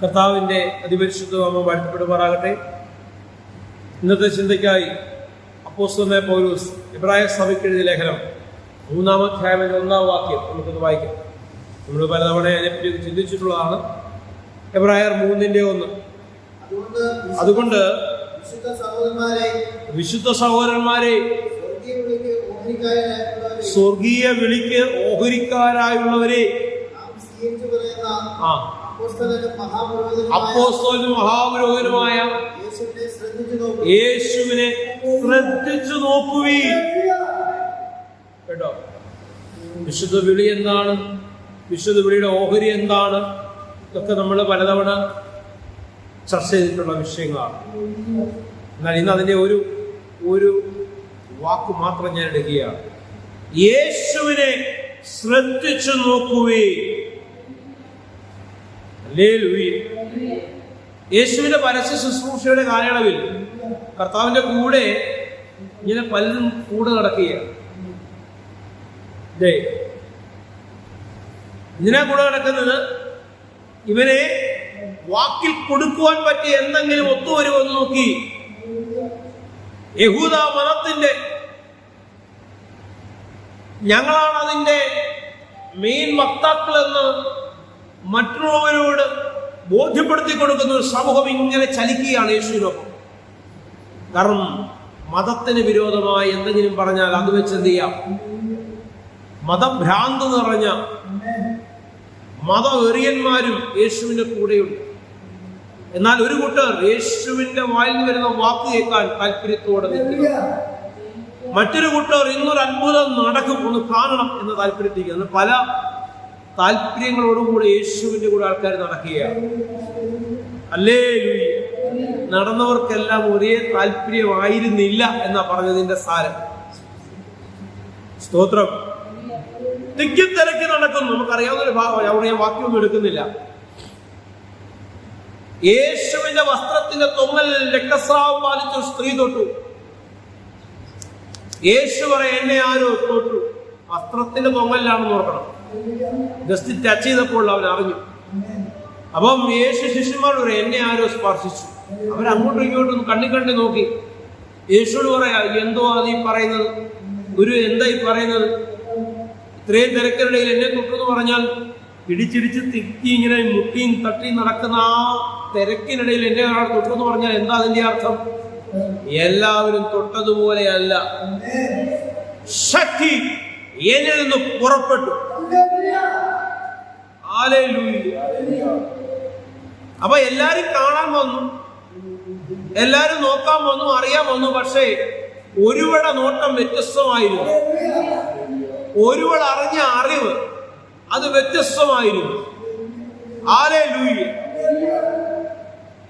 കർത്താവിൻ്റെ അതിപരിശുദ്ധനാമം വാഴ്ത്തപ്പെടുമാറാകട്ടെ. ഇന്നത്തെ ചിന്തയ്ക്കായി അപ്പോസ്തലനായ പൗലോസ് എബ്രായ സഭയ്ക്ക് എഴുതിയ ലേഖനം 3-ാം അധ്യായത്തിലെ 1-ാം വാക്യം നമുക്കൊന്ന് വായിക്കാം. നമ്മൾ പലതവണ അതിനെപ്പറ്റി ചിന്തിച്ചിട്ടുള്ളതാണ്. എബ്രായർ 3:1. അതുകൊണ്ട് വിശുദ്ധ സഹോദരന്മാരെ, സ്വർഗീയ വിളിക്ക് ഓഹരിക്കാരായുള്ളവരെ, അപ്പോസ്തലനും മഹാപുരോഹിതനുമായ യേശുവിനെ ശ്രദ്ധിച്ചു നോക്കുവീൻ. കേട്ടോ, വിശുദ്ധ വിളി എന്താണ്, വിശുദ്ധ വിളിയുടെ ഓഹരി എന്താണ്, ഇതൊക്കെ നമ്മൾ പലതവണ ചർച്ച ചെയ്തിട്ടുള്ള വിഷയങ്ങളാണ്. എന്നാൽ ഇന്ന് അതിൻ്റെ ഒരു വാക്ക് മാത്രം ഞാൻ എടുക്കുകയാണ്. യേശുവിനെ ശ്രദ്ധിച്ചു നോക്കുവേ. യേശുവിന്റെ പരസ്യ ശുശ്രൂഷയുടെ കാലയളവിൽ കർത്താവിന്റെ കൂടെ ഇങ്ങനെ പലരും കൂടെ നടക്കുകയാണ്. ഇതിനാ കൂടെ നടക്കുന്നത്, ഇവനെ വാക്കിൽ കൊടുക്കുവാൻ പറ്റിയ എന്തെങ്കിലും ഒത്തുവരുമെന്ന് നോക്കി യഹൂദ മതത്തിന്റെ, ഞങ്ങളാണ് അതിന്റെ മെയിൻ വക്താക്കളെന്ന് മറ്റുള്ളവരോട് ബോധ്യപ്പെടുത്തി കൊടുക്കുന്ന ഒരു സമൂഹം ഇങ്ങനെ ചലിക്കുകയാണ് യേശുവിനൊപ്പം. കാരണം മതത്തിന് വിരോധമായി എന്തെങ്കിലും പറഞ്ഞാൽ അത് വെച്ച് എന്ത് ചെയ്യാം, മതഭ്രാന്ത് നിറഞ്ഞ മതവെറിയന്മാരും യേശുവിന്റെ കൂടെയുണ്ട്. എന്നാൽ ഒരു കൂട്ടർ യേശുവിന്റെ വായിൽ നിന്ന് വരുന്ന വാക്ക് കേൾക്കാൻ താല്പര്യത്തോടെ നിൽക്കുക. മറ്റൊരു കൂട്ടർ ഇന്നൊരു അത്ഭുതം നടക്കും, ഒന്ന് കാണണം എന്ന താല്പര്യത്തിരിക്കുന്നു. പല താല്പര്യങ്ങളോടുകൂടെ യേശുവിന്റെ കൂടെ ആൾക്കാർ നടക്കുകയാണ്. ഹല്ലേലൂയ. നടന്നവർക്കെല്ലാം ഒരേ താല്പര്യമായിരുന്നില്ല എന്നാ പറഞ്ഞതിന്റെ സാരം. സ്തോത്രം. തിക്കിത്തിരക്കി നടക്കുന്നു. നമുക്കറിയാവുന്ന ഒരു ഭാഗം, അവിടെ ഞാൻ വാക്യമൊന്നും എടുക്കുന്നില്ല. യേശുവിന്റെ വസ്ത്രത്തിന്റെ തൊങ്ങൽ രക്തസ്രാവം പാലിച്ചൊരു സ്ത്രീ തൊട്ടു. യേശു പറയാ, എന്നെ ആരോ തൊട്ടു. വസ്ത്രത്തിന്റെ തൊങ്ങലിലാണെന്ന് ഓർക്കണം. ജസ്റ്റ് ടച്ച് ചെയ്തപ്പോൾ അവൻ അറിഞ്ഞു. അപ്പം യേശു ശിഷ്യന്മാരോട് പറയാം, എന്നെ ആരോ സ്പർശിച്ചു. അവരങ്ങോട്ടും ഇങ്ങോട്ടും കണ്ണി നോക്കി. യേശുവോട് പറയാ, എന്തോ അത് ഈ പറയുന്നത്, ഗുരു എന്താ ഈ പറയുന്നത്? ഇത്രയും തിരക്കിനിടയിൽ എന്നെ തൊട്ടെന്ന് പറഞ്ഞാൽ പിടിച്ചിടിച്ച് തിക്കി ഇങ്ങനെ മുട്ടിയും തട്ടിയും നടക്കുന്ന ആ തിരക്കിനിടയിൽ എന്നെ ഒരാൾ തൊട്ടെന്ന് പറഞ്ഞാൽ എന്താ അതിന്റെ അർത്ഥം? എല്ലാവരും തൊട്ടതുപോലെയല്ല, ശക്തി എന്നിൽ നിന്ന് പുറപ്പെട്ടു. അപ്പൊ എല്ലാരും കാണാൻ വന്നു, എല്ലാരും നോക്കാൻ വന്നു, അറിയാൻ വന്നു. പക്ഷേ ഒരുവടെ നോട്ടം വ്യത്യസ്തമായിരുന്നു. ഒരുവൾ അറിഞ്ഞ അറിവ് അത് വ്യത്യസ്തമായിരുന്നു. ഹല്ലേലൂയ.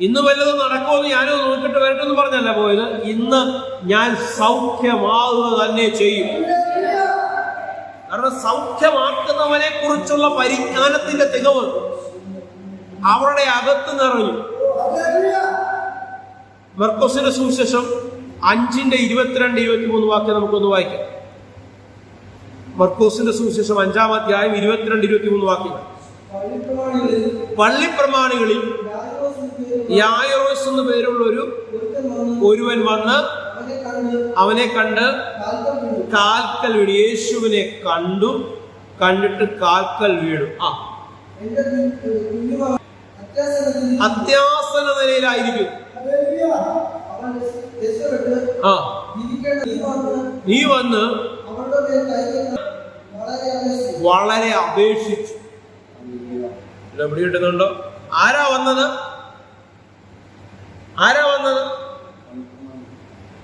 ഇന്ന് വല്ലതും നടക്കുമെന്ന് ഞാനും നോക്കിയിട്ട് വരട്ടെന്ന് പറഞ്ഞല്ല പോയത്. ഇന്ന് ഞാൻ സൗഖ്യമാവുക തന്നെ ചെയ്യും. കാരണം സൗഖ്യമാക്കുന്നവനെ കുറിച്ചുള്ള പരിജ്ഞാനത്തിന്റെ തികവ് അവരുടെ അകത്ത് നിറഞ്ഞു. മർക്കോസിന്റെ സുവിശേഷം 5:22-23 വാക്യം നമുക്കൊന്ന് വായിക്കാം. മർക്കോസിന്റെ സുവിശേഷം 5-ാം അധ്യായം 22-23 വാക്യം. പള്ളിപ്രമാണികളിൽ യായിറോസ് എന്ന് പേരുള്ള ഒരുവൻ വന്ന് അവനെ കണ്ട് കാൽക്കൽ വീണു. യേശുവിനെ കണ്ടിട്ട് കാൽക്കൽ വീണു. അത്യാസന നിലയിലായിരിക്കും. നീ വന്ന് വളരെ അപേക്ഷിച്ചു. എവിടെ കിട്ടുന്നുണ്ടോ? ആരാ വന്നത്?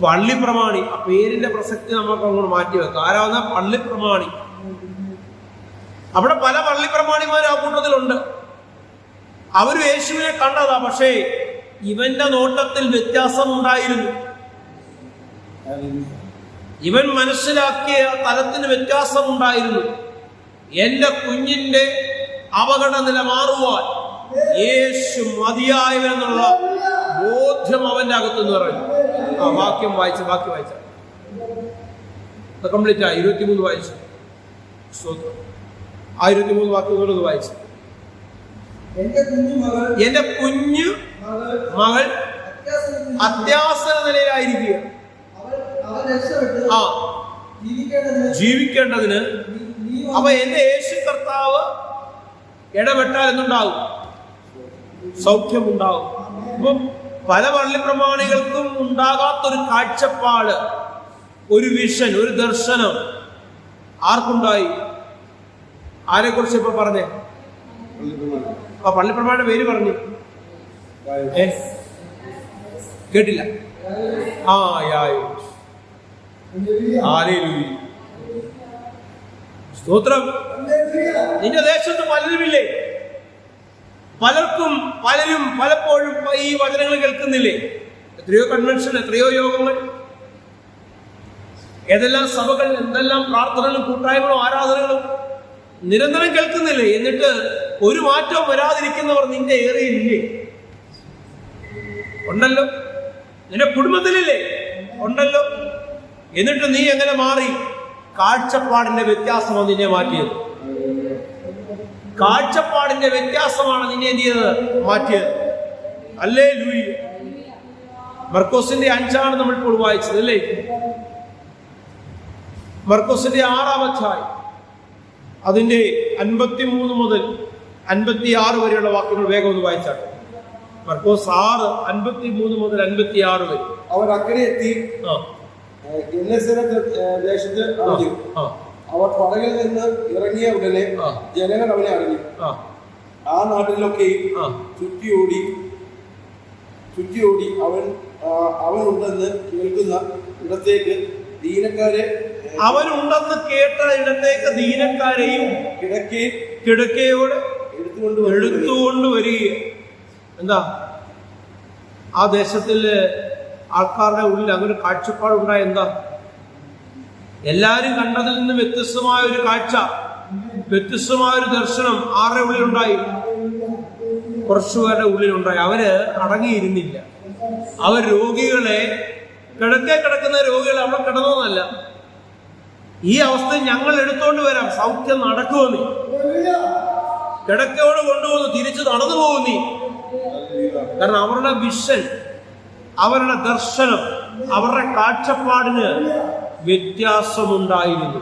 പള്ളിപ്രമാണി. ആ പേരിന്റെ പ്രസക്തി നമുക്ക് അങ്ങോട്ട് മാറ്റി വെക്കാം. ആരാ വന്ന? പള്ളിപ്രമാണി. അവിടെ പല പള്ളിപ്രമാണിമാരും ആ കൂട്ടത്തിലുണ്ട്. അവര് യേശുവിനെ കണ്ടതാ. പക്ഷേ ഇവന്റെ നോട്ടത്തിൽ വ്യത്യാസമുണ്ടായിരുന്നു. ഇവൻ മനസ്സിലാക്കിയ തലത്തിന് വ്യത്യാസമുണ്ടായിരുന്നു. എന്റെ കുഞ്ഞിന്റെ അപകടനില മാറുവാൻ യേശു മതിയായവനെന്നുള്ള ബോധ്യം അവന്റെ അകത്ത് നിറഞ്ഞു. ആ വാക്യം വായിച്ച കംപ്ലീറ്റ് 23 വായിച്ചു. 23 വാക്യങ്ങളത് വായിച്ചു. എന്റെ കുഞ്ഞു മകൾ അത്യാസന നിലയിലായിരിക്കുക. ആ ജീവിക്കേണ്ടതിന് അപ്പൊ എന്റെ യേശു കർത്താവ് ഇടപെട്ടാൽ എന്തുണ്ടാവും? സൗഖ്യമുണ്ടാവും. അപ്പം പല പള്ളി പ്രമാണികൾക്കും ഉണ്ടാകാത്തൊരു കാഴ്ചപ്പാട്, ഒരു വിഷൻ, ഒരു ദർശനം ആർക്കുണ്ടായി? ആരെ കുറിച്ച് ഇപ്പൊ പറഞ്ഞേ? പള്ളി പ്രമാണിയുടെ പേര് പറഞ്ഞു കേട്ടില്ല. ആ സ്തോത്രം. നിന്റെ ദേശത്ത് പലരുമില്ലേ? പലരും പലപ്പോഴും ഈ വചനങ്ങൾ കേൾക്കുന്നില്ലേ? എത്രയോ കൺവെൻഷൻ, എത്രയോ യോഗങ്ങൾ, ഏതെല്ലാം സഭകൾ, എന്തെല്ലാം പ്രാർത്ഥനകളും കൂട്ടായ്മകളും ആരാധനകളും നിരന്തരം കേൾക്കുന്നില്ലേ? എന്നിട്ട് ഒരു മാറ്റവും വരാതിരിക്കുന്നവർ നിന്റെ ഏറിയില്ലേ? ഉണ്ടല്ലോ. നിന്റെ കുടുംബത്തിലില്ലേ? ഉണ്ടല്ലോ. എന്നിട്ട് നീ എങ്ങനെ മാറി? കാഴ്ചപ്പാടിന്റെ വ്യത്യാസമാണ് നിന്നെ മാറ്റിയത്. കാഴ്ചപ്പാടിന്റെ വ്യത്യാസമാണ് നിന്നെ എന്ത് ചെയ്തത്? മാറ്റിയത്. ഹല്ലേലൂയ. മർക്കോസിന്റെ 5 നമ്മൾ ഇപ്പോൾ വായിച്ചത് അല്ലേ? മർക്കോസിന്റെ 6-ാം അധ്യായം അതിന്റെ 53 മുതൽ 56 വരെയുള്ള വാക്കുകൾ വേഗം ഒന്ന് വായിച്ചാട്ടെ. മർക്കോസ് 6, 53 മുതൽ 56 വരെ. അവർ അക്കരെ എത്തി ദേശത്ത് അറിഞ്ഞു. അവർ പടകിൽ നിന്ന് ഇറങ്ങിയ ഉടനെ ജനങ്ങൾ അവനെ അറിഞ്ഞു. ആ നാട്ടിലൊക്കെ ചുറ്റിയോടി അവനുണ്ടെന്ന് കേൾക്കുന്ന ഇടത്തേക്ക് അവനുണ്ടെന്ന് കേട്ട ഇടത്തേക്ക് ദീനക്കാരെയും കിടക്കയോട് എടുത്തുകൊണ്ട് വരിക. എന്താ ആ ദേശത്തില് ആൾക്കാരുടെ ഉള്ളിൽ അങ്ങനെ കാഴ്ചപ്പാടുണ്ടായ? എന്താ? എല്ലാരും കണ്ടതിൽ നിന്ന് വ്യത്യസ്തമായ ഒരു കാഴ്ച, വ്യത്യസ്തമായ ഒരു ദർശനം ആരുടെ ഉള്ളിലുണ്ടായി? കുറച്ചുപേരുടെ ഉള്ളിലുണ്ടായി. അവര് അടങ്ങിയിരുന്നില്ല. അവർ രോഗികളെ, കിടക്കുന്ന രോഗികളെ അവിടെ കിടന്നോന്നല്ല, ഈ അവസ്ഥ ഞങ്ങൾ എടുത്തോണ്ട് വരാം, സൗഖ്യം നടക്കുമെന്ന്, കിടക്കയോട് കൊണ്ടുപോകുന്നു, തിരിച്ചു നടന്നു പോകുന്നു. കാരണം അവരുടെ വിഷൻ, അവരുടെ ദർശനം, അവരുടെ കാഴ്ചപ്പാടിന് വ്യത്യാസമുണ്ടായിരുന്നു.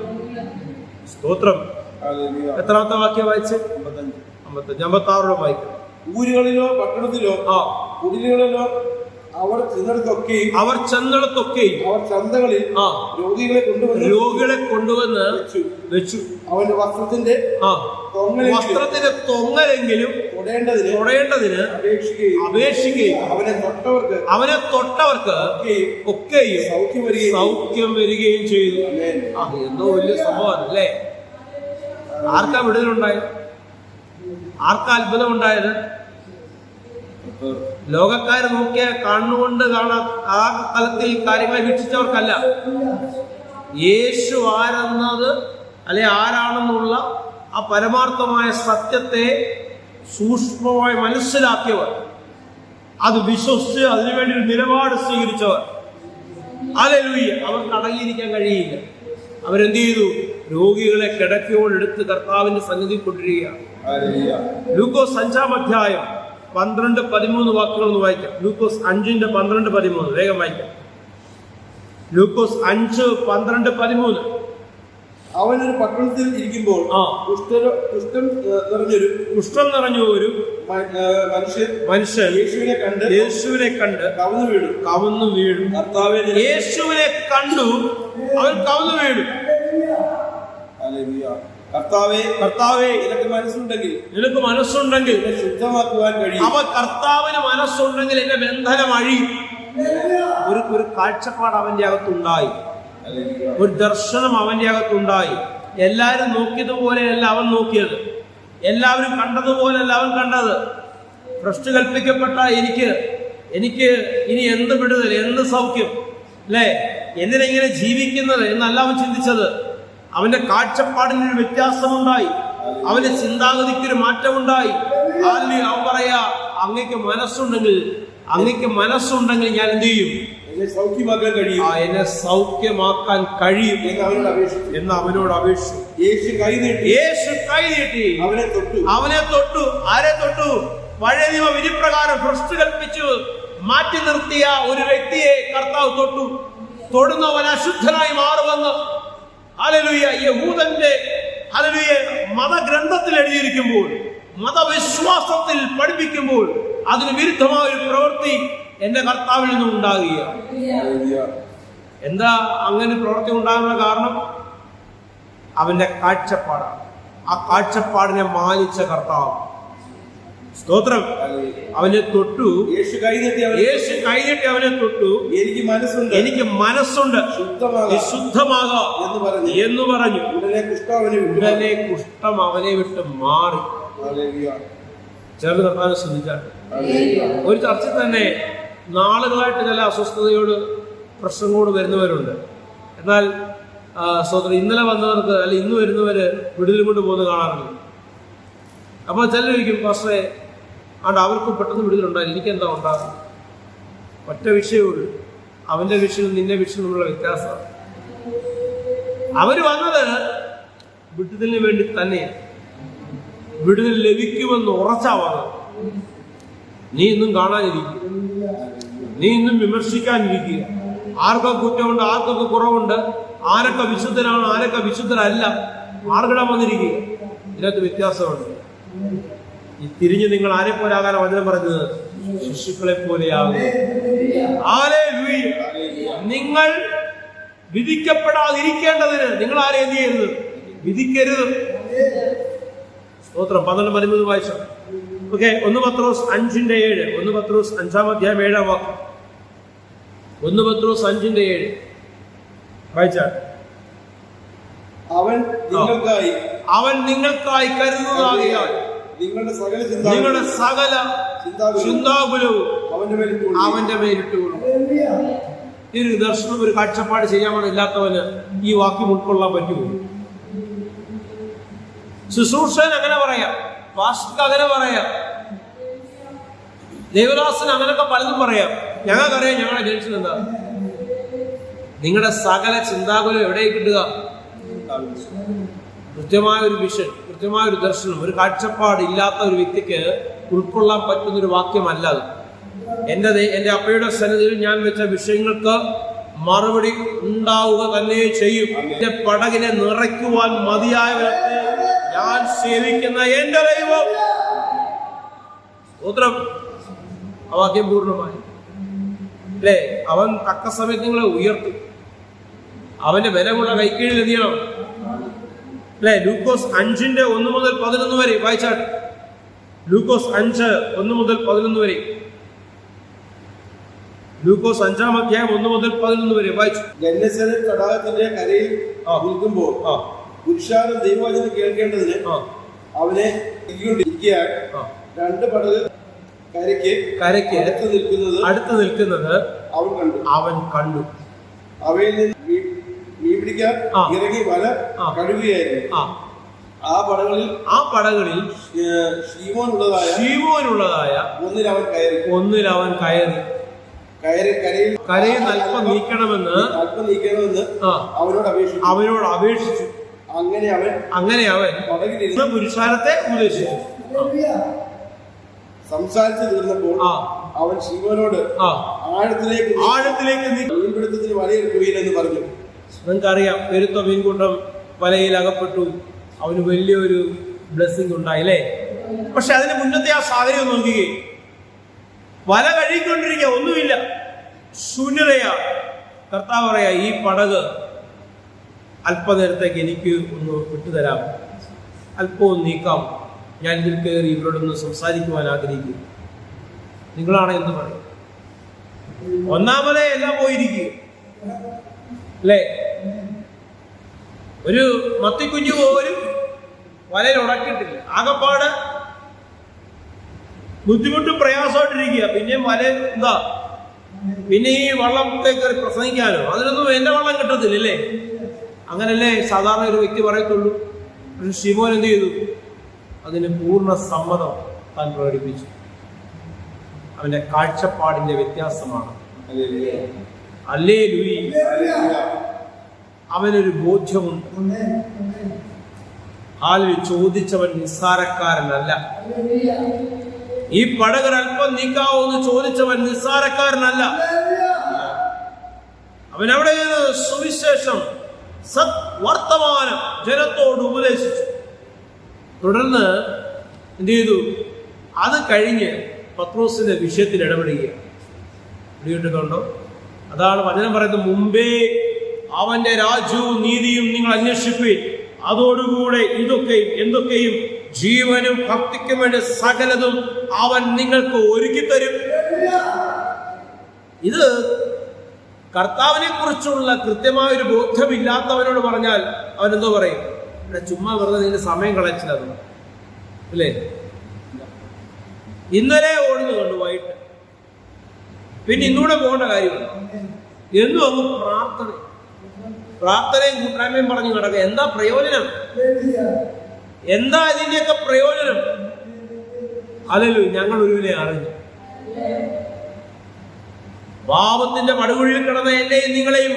സ്തോത്രം. എത്രാമത്തെ വാക്യം വായിച്ച്? 55, 56 വായിക്കണം. ഊരുകളിലോ പട്ടണത്തിലോ കുടിലുകളിലോ അവർ ചെന്നിടത്തൊക്കെയും അവർ ചന്തകളിൽ രോഗികളെ കൊണ്ടുവന്ന് വെച്ചു. അവന്റെ വസ്ത്രത്തിന്റെ തൊങ്ങലെങ്കിലും തൊടേണ്ടതിന് അപേക്ഷിക്കുകയും അവനെ തൊട്ടവർക്ക് ഒക്കെയും സൗഖ്യം വരികയും ചെയ്തു. എന്തോ വലിയ സംഭവമാണ് അല്ലേ? ആർക്കാ വിടുതലുണ്ടായത്? ആർക്കാ അത്ഭുതം ഉണ്ടായത്? ലോകക്കാർ നോക്കിയ കണ്ണുകൊണ്ട് ആ തലത്തിൽ കാര്യങ്ങളെ വീക്ഷിച്ചവർക്കല്ല. യേശു ആരെന്നത് അല്ലെ ആരാണെന്നുള്ള ആ പരമാർത്ഥമായ സത്യത്തെ സൂക്ഷ്മമായി മനസ്സിലാക്കിയവർ, അത് വിശ്വസിച്ച് അതിനുവേണ്ടി ഒരു നിലപാട് സ്വീകരിച്ചവർ, ഹല്ലേലൂയ, അവർക്ക് അടങ്ങിയിരിക്കാൻ കഴിയില്ല. അവരെന്ത് ചെയ്തു? രോഗികളെ കിടക്കയോട് എടുത്ത് കർത്താവിന്റെ സന്നിധി കൊണ്ടിരിക്കുകയാണ്. ലൂക്കോസ് 5-ാം അധ്യായം 12-13 വാക്കുകൾ ഒന്ന് വായിക്കാം. ലൂക്കോസ് 5:12-13 വേഗം വായിക്കാം. ലൂക്കോസ് 5:12-13. അവനൊരു പട്ടണത്തിൽ ഇരിക്കുമ്പോൾ കുഷ്ഠം നിറഞ്ഞ ഒരു മനുഷ്യൻ യേശുവിനെ കണ്ട് കവന്നു വീഴും. യേശുവിനെ കണ്ടു അവൻ കവന്നു വീഴും. കർത്താവേ നിനക്ക് മനസ്സുണ്ടെങ്കിൽ ശുദ്ധമാക്കുവാൻ കഴിയും. അവ കർത്താവിന് മനസ്സുണ്ടെങ്കിൽ എന്റെ ബന്ധനം അഴിയും. ഒരു കാഴ്ചപ്പാട് അവന്റെ അകത്തുണ്ടായി, ഒരു ദർശനം അവന്റെ അകത്തുണ്ടായി. എല്ലാരും നോക്കിയതുപോലെയല്ല അവൻ നോക്കിയത്, എല്ലാവരും കണ്ടതുപോലെയല്ല അവൻ കണ്ടത്. ഭ്രഷ്ട് കൽപ്പിക്കപ്പെട്ട എനിക്ക് ഇനി എന്ത് വിടുതൽ, എന്ത് സൗഖ്യം അല്ലേ, എന്തിനാ ഇങ്ങനെ ജീവിക്കുന്നത് എന്നല്ല അവൻ ചിന്തിച്ചത്. അവന്റെ കാഴ്ചപ്പാടിനൊരു വ്യത്യാസമുണ്ടായി, അവന്റെ ചിന്താഗതിക്കൊരു മാറ്റമുണ്ടായി. അവൻ പറയാ, അങ്ങക്ക് മനസ്സുണ്ടെങ്കിൽ ഞാൻ എന്ത് ചെയ്യും? എന്നെ സൗഖ്യമാക്കാൻ കഴിയും, എന്നെ സൗഖ്യമാക്കാൻ കഴിയും എന്ന് അവനോട് അപേക്ഷിച്ചു. യേശു കൈ നീട്ടി അവനെ തൊട്ടു. ആരെ തൊട്ടു? പഴയ നിയമ വിധിപ്രകാരം ഭ്രഷ്ട് കൽപ്പിച്ചു മാറ്റി നിർത്തിയ ഒരു വ്യക്തിയെ കർത്താവ് തൊട്ടു. തൊടുന്നവൻ അശുദ്ധനായി മാറുമെന്ന് ഹല്ലേലൂയ യഹൂദന്റെ ഹല്ലേലൂയ മതഗ്രന്ഥത്തിൽ എഴുതിയിരിക്കുമ്പോൾ, മതവിശ്വാസത്തിൽ പഠിപ്പിക്കുമ്പോൾ അതിന് വിരുദ്ധമായ ഒരു പ്രവൃത്തി എന്റെ കർത്താവിൽ നിന്നും ഉണ്ടാകുകയാണ്. എന്താ അങ്ങനെ പ്രവൃത്തി ഉണ്ടാകുന്ന കാരണം? അവന്റെ കാഴ്ചപ്പാടാണ്. ആ കാഴ്ചപ്പാടിനെ മാനിച്ച കർത്താവ്. സ്തോത്രം. അവനെ തൊട്ടു. യേശു കൈ നീട്ടി അവനെ തൊട്ടു. എനിക്ക് മനസ്സുണ്ട്, ശുദ്ധമാകാ എന്ന് പറഞ്ഞു. ഉടനെ കുഷ്ഠം അവനെ വിട്ട് മാറി. ചേർന്ന് കർത്താവിനെ ശ്രദ്ധിച്ചാൽ ഒരു ചർച്ചയിൽ തന്നെ നാളുകളായിട്ട് ചില അസ്വസ്ഥതയോട് പ്രശ്നങ്ങളോട് വരുന്നവരുണ്ട്. എന്നാൽ സ്തോത്രം ഇന്നലെ വന്നവർക്ക് അല്ലെ ഇന്ന് വരുന്നവര് വിടുതൽ കൊണ്ട് പോകുന്നത് കാണാറുണ്ട്. അപ്പോൾ ചിലരിക്കും പക്ഷേ അവർക്ക് പെട്ടെന്ന് വിടുതലുണ്ടായി, എനിക്കെന്താ ഉണ്ടാകും? ഒറ്റ വിഷയമുള്ളൂ, അവന്റെ വിഷയവും നിന്റെ വിഷയവും തമ്മിലുള്ള വ്യത്യാസമാണ്. അവര് വന്നത് വിടുതലിന് വേണ്ടി തന്നെയാണ്. വിടുതൽ ലഭിക്കുമെന്ന് ഉറച്ചാവാണ്. നീ ഇന്നും കാണാനിരിക്കുക, നീ ഇന്നും വിമർശിക്കാനിരിക്കുക. ആർക്കൊക്കെ കുറ്റമുണ്ട്, ആർക്കൊക്കെ കുറവുണ്ട്, ആരൊക്കെ വിശുദ്ധനാണ്, ആരൊക്കെ വിശുദ്ധരല്ല, മാർഗിടാൻ വന്നിരിക്കുക. ഇതിനകത്ത് വ്യത്യാസമുണ്ട്. ഈ തിരിഞ്ഞ് നിങ്ങൾ ആരെ പോലാകാൻ വചനം പറഞ്ഞത്? ശിശുക്കളെ പോലെയാകും. നിങ്ങൾ വിധിക്കപ്പെടാതിരിക്കേണ്ടതിന് നിങ്ങൾ ആരെ എന്ത് ചെയ്യരുത്? വിധിക്കരുത്. സ്തോത്രം. 12-13 വായിച്ചു. ഓക്കെ. 1 പത്രോസ് 5:7. 1 പത്രോസ് 5-ാം അധ്യായം 7-ാം വാക്യം. 1 പത്രോസ് 5:7 വായിച്ചാൽ, അവൻ നിങ്ങൾക്കായി കരുതുന്നതാകിയാൽ നിങ്ങളുടെ സകല ചിന്താകുലവും അവന്റെ മേലിട്ടുകൊള്ളും. ഈ ഒരു ദർശനം, ഒരു കാഴ്ചപ്പാട് ചെയ്യാമെന്ന് ഇല്ലാത്തവന് ഈ വാക്യം ഉൾക്കൊള്ളാൻ പറ്റുമോ? ശുശ്രൂഷൻ അങ്ങനെ പറയാം, പാസ്റ്റർക്ക് അങ്ങനെ പറയാം, ദേവദാസന് അങ്ങനെയൊക്കെ പലതും പറയാം. ഞങ്ങൾക്കറിയാം ഞങ്ങളുടെ ജനിച്ചത് എന്താ. നിങ്ങളുടെ സകല ചിന്താകുലം എവിടെ കിട്ടുക? കൃത്യമായ ഒരു വിഷൻ, കൃത്യമായ ഒരു ദർശനം, ഒരു കാഴ്ചപ്പാട് ഇല്ലാത്ത ഒരു വ്യക്തിക്ക് ഉൾക്കൊള്ളാൻ പറ്റുന്ന ഒരു വാക്യമല്ല അത്. എന്റെ അപ്പയുടെ സന്നിധിയിൽ ഞാൻ വെച്ച വിഷയങ്ങൾക്ക് മറുപടി ഉണ്ടാവുക തന്നെ ചെയ്യും. എന്റെ പടകിനെ നിറയ്ക്കുവാൻ മതിയായവരൊക്കെ ഞാൻ സേവിക്കുന്ന എന്റെ ദൈവം. സ്തോത്രം. ആ വാക്യം പൂർണ്ണമായി അല്ലേ? അവൻ തക്ക സമയത്ത് നിങ്ങളെ ഉയർത്തും. അവന്റെ ബലമുള്ള കൈക്കീഴിൽ എന്ത് ചെയ്യണം അല്ലെ? ലൂക്കോസ് 5:1-11 വരെ വായിച്ചാട്ട്. ലൂക്കോസ് 5:1-11 വരെ. ലൂക്കോസ് 5-ാം അധ്യായം 1-11 വരെ വായിച്ചു. ഗന്നേസരത്ത് തടാകത്തിന്റെ കരയിൽ നിൽക്കുമ്പോൾ പുരുഷാരം ദൈവവചനം കേൾക്കേണ്ടതിന് അവനെ രണ്ട് പടക് കരയ്ക്ക് അടുത്ത് നിൽക്കുന്നത് അവൻ കണ്ടു. അവയിൽ നിന്ന് മീൻ പിടിക്കാൻ ഇറങ്ങി വല കഴുകുകയായിരുന്നു. ആ പടകളിൽ ശീമോനുള്ളതായ ഒന്നിൽ അവൻ കയറി കരയിൽ അല്പം നീക്കണമെന്ന് അവനോട് അപേക്ഷിച്ചു. അങ്ങനെ അവൻ പുരുഷാരത്തെ ഉപദേശിച്ചു. സംസാരിച്ചു തീർന്നപ്പോൾ അവൻ ശിവനോട് ആഴത്തിലേക്ക് മീൻപിടുത്തത്തിന് വലയെടുക്കുകയില്ലെന്ന് പറഞ്ഞു. നിങ്ങൾക്കറിയാം, പെരുത്ത മീൻകൂട്ടം വലയിൽ അകപ്പെട്ടു. അവന് വലിയൊരു ബ്ലെസ്സിംഗ് ഉണ്ടായി അല്ലേ? പക്ഷെ അതിന് മുന്നത്തെ ആ സാഹചര്യം നോക്കുകയും വല കഴുകിക്കൊണ്ടിരിക്കുക, ഒന്നുമില്ല, ശൂന്യതയാ. കർത്താവ് പറയാ, ഈ പടക് അല്പനേരത്തേക്ക് എനിക്ക് ഒന്ന് വിട്ടുതരാം, അല്പവും നീക്കാം, ഞാൻ ഇതിൽ കയറി ഇവരോടൊന്ന് സംസാരിക്കുവാൻ ആഗ്രഹിക്കുന്നു. നിങ്ങളാണ് എന്ന് പറയും. ഒന്നാമതേ എല്ലാം പോയിരിക്കുക അല്ലേ? ഒരു മത്തിക്കുഞ്ഞു പോലും വലയിൽ ഉടക്കിയിട്ടില്ല. ആകപ്പാട് ബുദ്ധിമുട്ടും പ്രയാസമായിട്ടിരിക്കുക. പിന്നെയും വല എന്താ, പിന്നെ ഈ വള്ളത്തേക്ക് പ്രസംഗിക്കാനോ അതിനൊന്നും എന്റെ വള്ളം കിട്ടത്തില്ലല്ലേ? അങ്ങനല്ലേ സാധാരണ ഒരു വ്യക്തി പറയത്തുള്ളൂ. പക്ഷെ ശിമോൻ എന്ത് ചെയ്തു? അതിന് പൂർണ്ണ സമ്മതം താൻ പ്രകടിപ്പിച്ചു. അവന്റെ കാഴ്ചപ്പാടിന്റെ വ്യത്യാസമാണ്. ഹല്ലേലൂയ. അവനൊരു ബോധ്യമുണ്ട്. ആളിൽ ചോദിച്ചവൻ നിസ്സാരക്കാരനല്ല. ഈ പടകർ അല്പം നീക്കാവെന്ന് ചോദിച്ചവൻ നിസ്സാരക്കാരനല്ല. അവനവിടെ സുവിശേഷം വർത്തമാനം ജനത്തോട് ഉപദേശിച്ചു. തുടർന്ന് എന്ത് ചെയ്തു? അത് കഴിഞ്ഞ് പത്രോസിന്റെ വിഷയത്തിൽ ഇടപെടുകയാണ്. പിടികിട്ടുന്നുണ്ടോ? അതാണ് വചനം പറയുന്നത്, മുമ്പേ അവന്റെ രാജ്യവും നീതിയും നിങ്ങൾ അന്വേഷിപ്പീൻ, അതോടുകൂടെ എന്തൊക്കെയും ജീവനും ഭക്തിക്കും വേണ്ടി സകലതും അവൻ നിങ്ങൾക്ക് ഒരുക്കി തരും. ഇത് കർത്താവിനെ കുറിച്ചുള്ള കൃത്യമായൊരു ബോധ്യമില്ലാത്തവനോട് പറഞ്ഞാൽ അവൻ എന്തോ പറയും? ഇവിടെ ചുമ്മാ വെറുതെ നിന്റെ സമയം കളച്ചില്ല അല്ലേ? ഇന്നലെ ഓടുന്നു കണ്ടു വൈകിട്ട്, പിന്നെ ഇന്നൂടെ പോകേണ്ട കാര്യമാണ്. എന്നും അങ്ങ് പ്രാർത്ഥനയും കൂട്ടായ്മയും പറഞ്ഞു കിടക്കുക. എന്താ പ്രയോജനം? എന്താ ഇതിന്റെയൊക്കെ പ്രയോജനം? അല്ലല്ലോ, ഞങ്ങൾ ഒരുവിനെ അറിഞ്ഞു. പാപത്തിന്റെ പടുകുഴിയിൽ കിടന്ന എന്നെയും നിങ്ങളെയും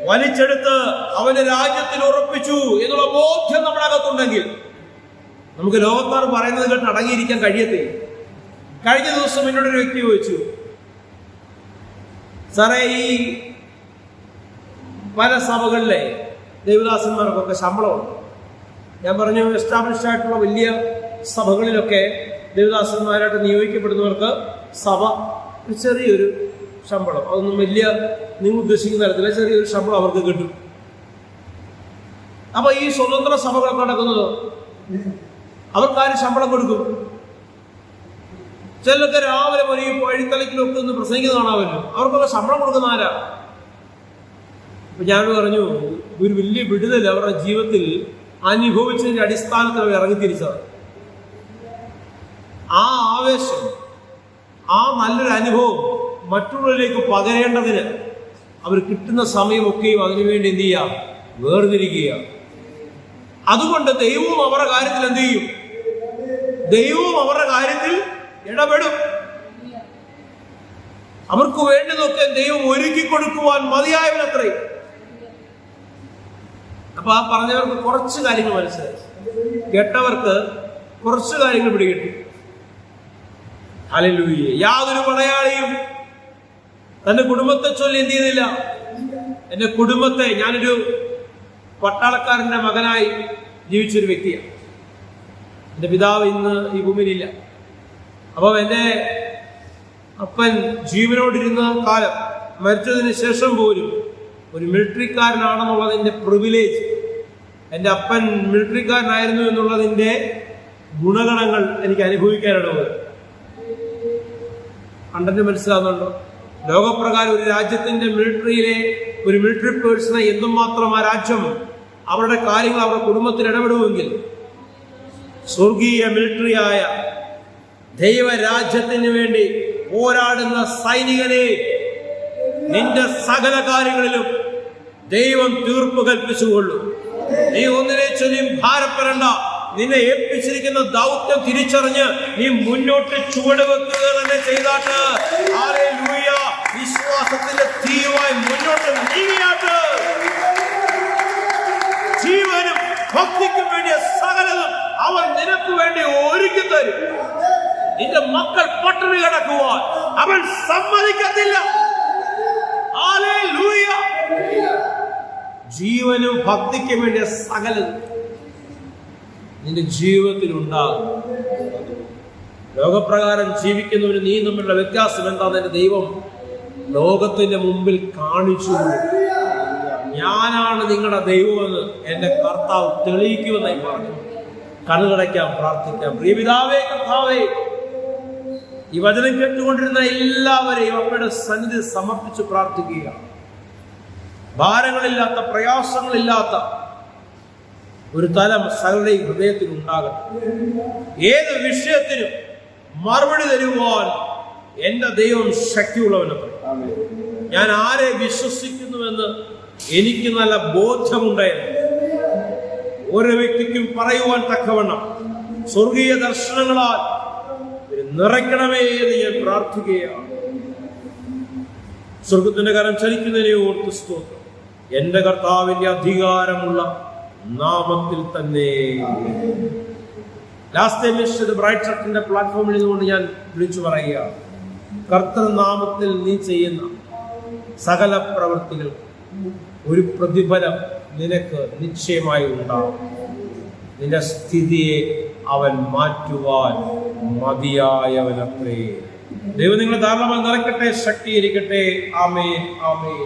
വലിച്ചെടുത്ത് അവന്റെ രാജ്യത്തിൽ ഉറപ്പിച്ചു എന്നുള്ള ബോധ്യം നമ്മുടെ അകത്തുണ്ടെങ്കിൽ നമുക്ക് ലോകക്കാർ പറയുന്നത് കേട്ട് അടങ്ങിയിരിക്കാൻ കഴിയത്തില്ല. കഴിഞ്ഞ ദിവസം എന്നോടൊരു വ്യക്തി ചോദിച്ചു, സാറേ, ഈ പല സഭകളിലെ ദേവദാസന്മാർക്കൊക്കെ ശമ്പളമുണ്ട്. ഞാൻ പറഞ്ഞു, എസ്റ്റാബ്ലിഷ് ആയിട്ടുള്ള വലിയ സഭകളിലൊക്കെ ദേവദാസന്മാരായിട്ട് നിയോഗിക്കപ്പെടുന്നവർക്ക് സഭ ഒരു ചെറിയൊരു ശമ്പളം, അതൊന്നും വലിയ നിങ്ങൾ ഉദ്ദേശിക്കുന്ന തരത്തില്ല, ചെറിയൊരു ശമ്പളം അവർക്ക് കിട്ടും. അപ്പൊ ഈ സ്വതന്ത്ര സഭകളൊക്കെ നടക്കുന്നത് അവർക്കാരും ശമ്പളം കൊടുക്കും. ചിലർക്ക് രാവിലെ പോലെ ഈ വഴിത്തലക്കിലൊക്കെ ഒന്ന് പ്രസംഗിക്കുന്നത് കാണാമല്ലോ, അവർക്കൊക്കെ ശമ്പളം കൊടുക്കുന്ന ആരാ? അപ്പൊ ഞാൻ പറഞ്ഞു, ഒരു വലിയ വിടുതൽ അവരുടെ ജീവിതത്തിൽ അനുഭവിച്ചതിന്റെ അടിസ്ഥാനത്തിൽ അവർ ഇറങ്ങിത്തിരിച്ചത്. ആ ആവേശം, ആ നല്ലൊരു അനുഭവം മറ്റുള്ളവരിലേക്ക് പകരേണ്ടതിന് അവർ കിട്ടുന്ന സമയമൊക്കെയും അതിനുവേണ്ടി എന്ത് ചെയ്യുക? വേർതിരിക്കുക. അതുകൊണ്ട് ദൈവവും അവരുടെ കാര്യത്തിൽ എന്ത് ചെയ്യും? ദൈവവും അവരുടെ കാര്യത്തിൽ ഇടപെടും. അവർക്ക് വേണ്ടതൊക്കെ ദൈവം ഒരുക്കി കൊടുക്കുവാൻ മതിയായവനത്രേ. അപ്പൊ ആ പറഞ്ഞവർക്ക് കുറച്ച് കാര്യങ്ങൾ മനസ്സിലായി, കേട്ടവർക്ക് കുറച്ച് കാര്യങ്ങൾ പിടികിട്ടി. ഹല്ലേലൂയ. യാതൊരു പടയാളിയും തന്റെ കുടുംബത്തെ ചൊല്ലി എന്ത് ചെയ്തില്ല? എന്റെ കുടുംബത്തെ, ഞാനൊരു പട്ടാളക്കാരന്റെ മകനായി ജീവിച്ചൊരു വ്യക്തിയാണ്. എൻ്റെ പിതാവ് ഇന്ന് ഈ ഭൂമിയിലില്ല. അപ്പം എൻ്റെ അപ്പൻ ജീവനോടിരുന്ന കാലം, മരിച്ചതിന് ശേഷം പോലും ഒരു മിലിറ്ററിക്കാരനാണെന്നുള്ളതിൻ്റെ പ്രിവിലേജ്, എൻ്റെ അപ്പൻ മിലിറ്ററിക്കാരനായിരുന്നു എന്നുള്ളതിൻ്റെ ഗുണഗണങ്ങൾ എനിക്ക് അനുഭവിക്കാനിടവരും. കണ്ടന്റ് മനസ്സിലാകുന്നുണ്ടോ? ലോകപ്രകാരം ഒരു രാജ്യത്തിന്റെ മിലിറ്ററിയിലെ ഒരു മിലിറ്ററി പേഴ്സണെ എന്തുമാത്രം ആ രാജ്യം അവരുടെ കാര്യങ്ങൾ അവരുടെ കുടുംബത്തിൽ ഇടപെടുമെങ്കിൽ, സ്വർഗീയ മിലിറ്ററിയായ ദൈവരാജ്യത്തിന് വേണ്ടി പോരാടുന്ന സൈനികനെ നിന്റെ സകല കാര്യങ്ങളിലും ദൈവം തീർപ്പ് കൽപ്പിച്ചുകൊള്ളു. നീ ഒന്നിനെ ചൊല്ലിയും ഭാരപ്പെടേണ്ട. നിന്നെ ഏൽപ്പിച്ചിരിക്കുന്ന ദൗത്യം തിരിച്ചറിഞ്ഞ് നീ മുന്നോട്ട് ചുവടുവെക്കുക തന്നെ ചെയ്താട്ട് ഹല്ലേലൂയ, വിശ്വാസത്തിന്റെ തീയുമായി മുന്നോട്ട് നീങ്ങിയാട്ട് ജീവനും ഭക്തിക്കും വേണ്ടിയ സകലതും അവൻ നിനക്ക് വേണ്ടി ഒരുക്കി തരും. നിന്റെ മക്കൾ പട്ടിണി കിടക്കുവാൻ അവൻ സമ്മതിക്കത്തില്ല. ഹല്ലേലൂയ. ജീവനും ഭക്തിക്കും വേണ്ടിയ സകലതും നിന്റെ ജീവിതത്തിൽ ഉണ്ടാകും. ലോകപ്രകാരം ജീവിക്കുന്നവന് നീ തമ്മിലുള്ള വ്യത്യാസം എന്താണെന്ന് എന്റെ ദൈവം ലോകത്തിന്റെ മുമ്പിൽ കാണിച്ചു. ഞാനാണ് നിങ്ങളുടെ ദൈവമെന്ന് എന്റെ കർത്താവ് തെളിയിക്കുമെന്നായി പറഞ്ഞു. കണ്ണുകടയ്ക്കാം, പ്രാർത്ഥിക്കാം. പ്രിയപിതാവേ, കർത്താവേ, ഈ വചനം കേട്ടുകൊണ്ടിരുന്ന എല്ലാവരെയും അവരുടെ സന്നിധി സമർപ്പിച്ച് പ്രാർത്ഥിക്കുക. ഭാരങ്ങളില്ലാത്ത, പ്രയാസങ്ങളില്ലാത്ത ഒരു തലം സകലരുടെയും ഹൃദയത്തിൽ ഉണ്ടാകട്ടെ. ഏത് വിഷയത്തിനും മറുപടി തരുവാൻ എന്റെ ദൈവം ശക്തിയുള്ളവനത്ര. ഞാൻ ആരെ വിശ്വസിക്കുന്നുവെന്ന് എനിക്ക് നല്ല ബോധ്യമുണ്ടായിരുന്നു. ഓരോ വ്യക്തിക്കും പറയുവാൻ തക്കവണ്ണം സ്വർഗീയ ദർശനങ്ങളാൽ നിറയ്ക്കണമേ എന്ന് ഞാൻ പ്രാർത്ഥിക്കുകയാണ്. സ്വർഗത്തിന്റെ കരം ചലിക്കുന്നതിനെ ഓർത്ത് സ്തോത്രം. എന്റെ കർത്താവിന്റെ അധികാരമുള്ള നാമത്തിൽ തന്നെ. ലാസ്റ്റ് ടൈം ബ്രൈറ്റ് ട്രക്കിന്റെ പ്ലാറ്റ്ഫോമിൽ നിന്നുകൊണ്ട് ഞാൻ വിളിച്ചു പറയുക, കർത്തൃനാമത്തിൽ നീ ചെയ്യുന്ന സകല പ്രവൃത്തികൾ ഒരു പ്രതിഫലം നിനക്ക് നിശ്ചയമായി ഉണ്ടാകും. നിന്റെ സ്ഥിതിയെ അവൻ മാറ്റുവാൻ മതിയായവനത്രേ. ദൈവം നിങ്ങളെ ധാരാളമായി നിറയ്ക്കട്ടെ, ശക്തീകരിക്കട്ടെ. ആമേൻ, ആമേൻ.